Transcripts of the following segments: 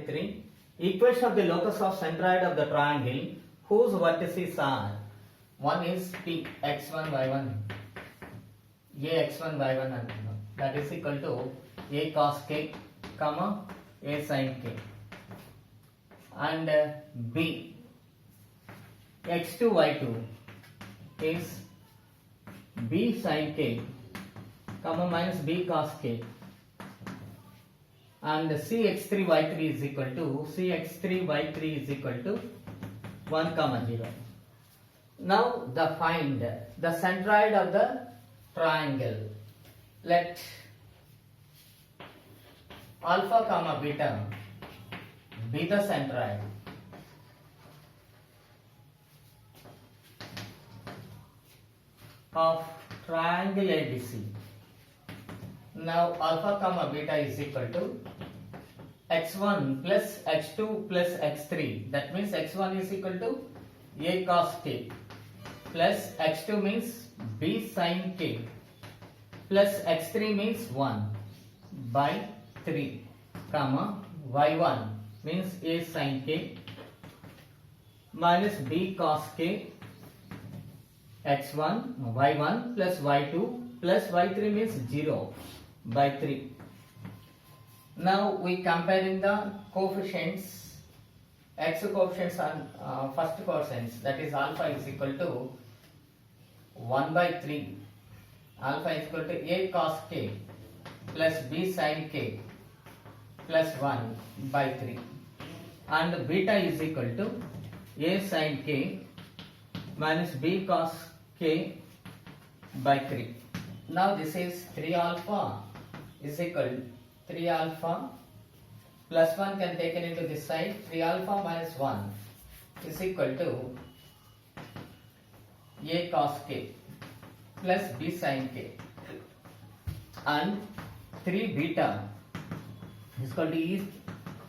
3. Equation of the locus of centroid of the triangle whose vertices are, one is P x1 y1, A x1 y1 అనుకున్నాం, that is equal to A cos k, comma A sin k, and B x2 y2 is B sin k, comma minus B cos k, and Cx3y3 is equal to Cx3y3 is equal to 1 comma 0. Now find the centroid of the triangle. Let alpha comma beta be the centroid. Of triangle ABC. Now alpha comma beta is equal to x1 plus x2 plus x3. That means x1 is equal to A cos k plus x2 means B sin k plus x3 means 1 by 3 comma y1 means A sin k minus B cos k x1 y1 plus y2 plus y3 means 0 by 3. Now we comparing the coefficients, x coefficients and first coefficients, that is alpha is equal to 1 by 3, alpha is equal to A cos k plus B sin k plus 1 by 3, and beta is equal to A sin k minus B cos k by 3. Now this is 3 alpha is equal 3 alpha plus 1 can taken into this side, 3 alpha minus 1 is equal to A cos k plus B sin k, and 3 beta is equal to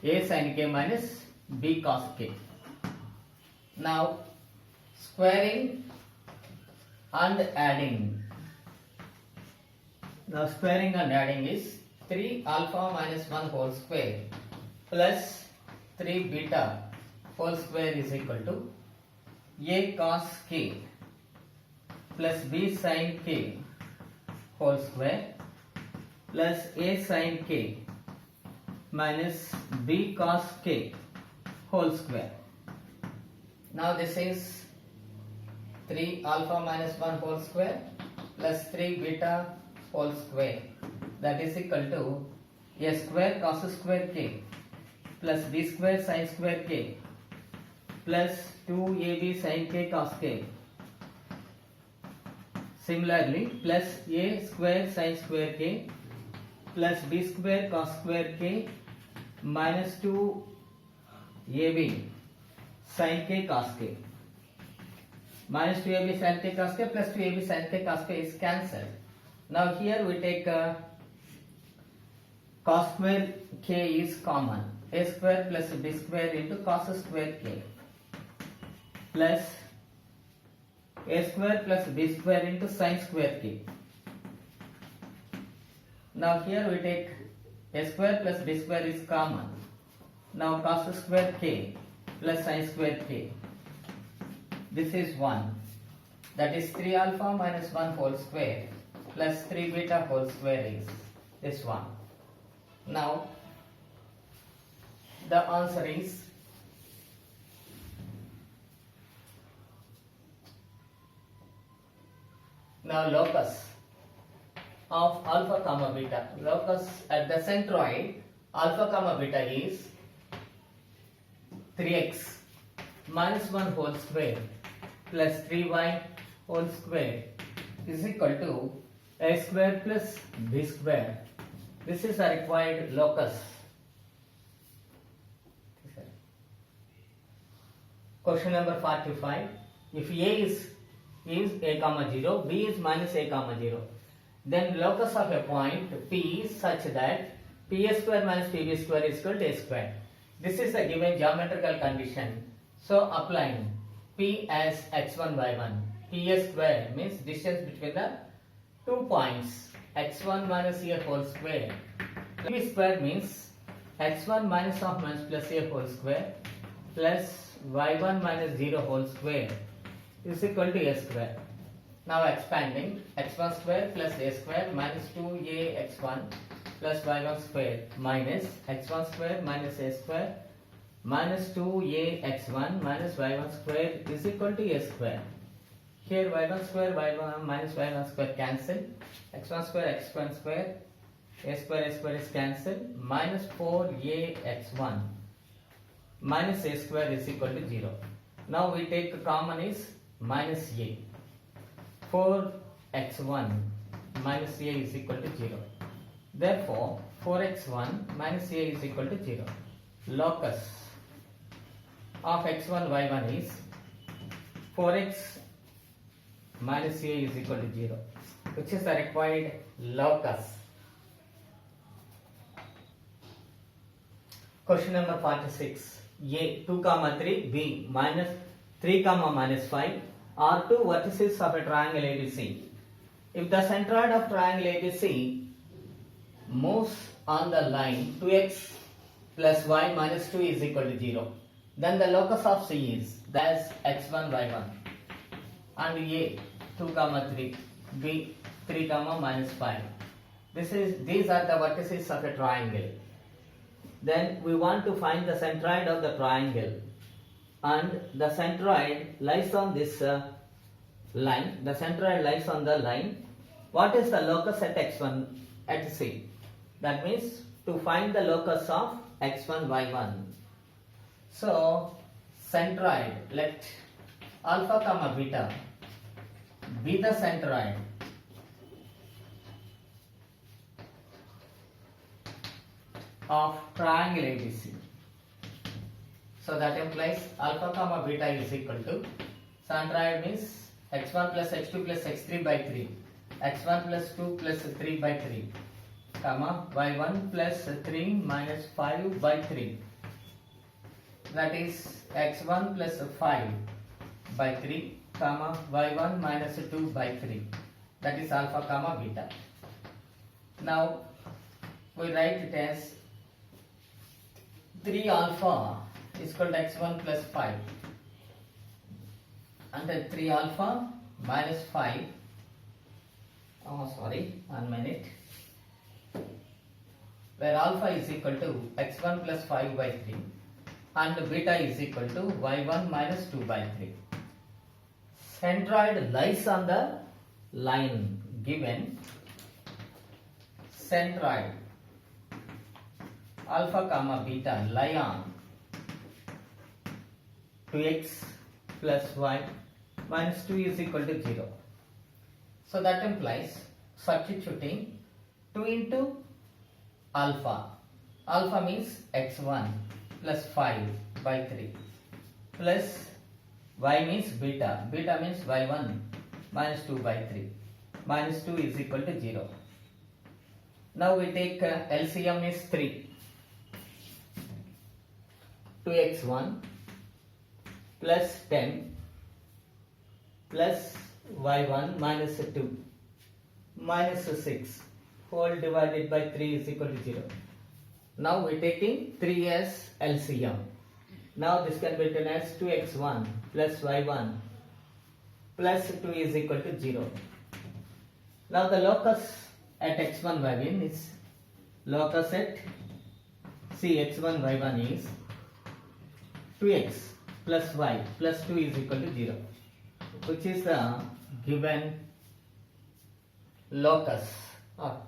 A sin k minus B cos k. Now squaring and adding. Now squaring and adding is 3 alpha minus 1 whole square plus 3 beta whole square is equal to A cos k plus B sin k whole square plus A sin k minus B cos k whole square. Now this is 3 alpha minus 1 whole square plus 3 beta whole square, that is equal to A square cos square k plus B square sin square k plus 2AB sin k cos k. Similarly plus A square sin square k plus B square cos square k minus 2AB sin k cos k. Minus 2AB sin k cos k plus 2AB sin k cos k is cancelled. Now here we take cos square k is common. A square plus B square into cos square k plus A square plus B square into sin square k. Now here we take A square plus B square is common. Now cos square k plus sin square k. This is 1. That is 3 alpha minus 1 whole square plus 3 beta whole square is this one. Now the answer is now locus of alpha comma beta. Locus at the centroid alpha comma beta is 3x minus 1 whole square plus 3y whole square is equal to A square plus B square. This is a required locus. Question number 45. If A is A comma 0, B is minus A comma 0, then locus of a point P is such that P a square minus PB square is equal to A square. This is the given geometrical condition. So applying P as x1 y1, P a square means distance between the 2 points x1 minus a whole square. P square means x1 minus of minus plus a whole square plus y1 minus 0 whole square is equal to a square. Now expanding, x1 square plus a square minus 2a x1 plus y1 square minus x1 square minus a square minus 2a x1 minus y1 square is equal to a square. Here y1 square y1 minus y1 square cancel, x1 square x1 square a square is cancelled, minus 4a x1 minus a square is equal to 0. Now we take common is minus a. 4x1 minus a is equal to 0. Therefore 4x1 minus a is equal to 0. Locus of x1 y1 is 4x minus a is equal to 0, which is the required locus. Question number 46. A 2, 3, B minus 3, minus 5 are two vertices of a triangle ABC. If the centroid of triangle ABC moves on the line 2x plus y minus 2 is equal to 0, then the locus of C is that's x1, y1 and A 2, 3, B 3, minus 5. These are the vertices of a triangle. Then we want to find the centroid of the triangle, and the centroid lies on this line. The centroid lies on the line. What is the locus at x1 at C? That means to find the locus of x1, y1. So centroid, let alpha, beta be the centroid of triangle ABC. So that implies alpha, beta is equal to centroid means x1 plus x2 plus x3 by 3, x1 plus 2 plus 3 by 3, y1 plus 3 minus 5 by 3. That is x1 plus 5 by 3, y1 minus 2 by 3. That is alpha, beta. Now we write it as 3 alpha is equal to x1 plus 5, and then 3 alpha minus 5, where alpha is equal to x1 plus 5 by 3 and beta is equal to y1 minus 2 by 3. Centroid lies on the line given. Centroid alpha, beta lie on 2x plus y minus 2 is equal to 0. So that implies substituting 2 into alpha. Alpha means x1 plus 5 by 3 plus y means beta. Beta means y1 minus 2 by 3. Minus 2 is equal to 0. Now we take LCM is 3. 2x1 plus 10 plus y1 minus 2 minus 6 whole divided by 3 is equal to 0. Now we are taking 3 as LCM. Now this can be written as 2x1 plus y1 plus 2 is equal to 0. Now the locus at x1 y1 is locus at x1 y1 is 2x plus y plus 2 is equal to 0, which is the given locus or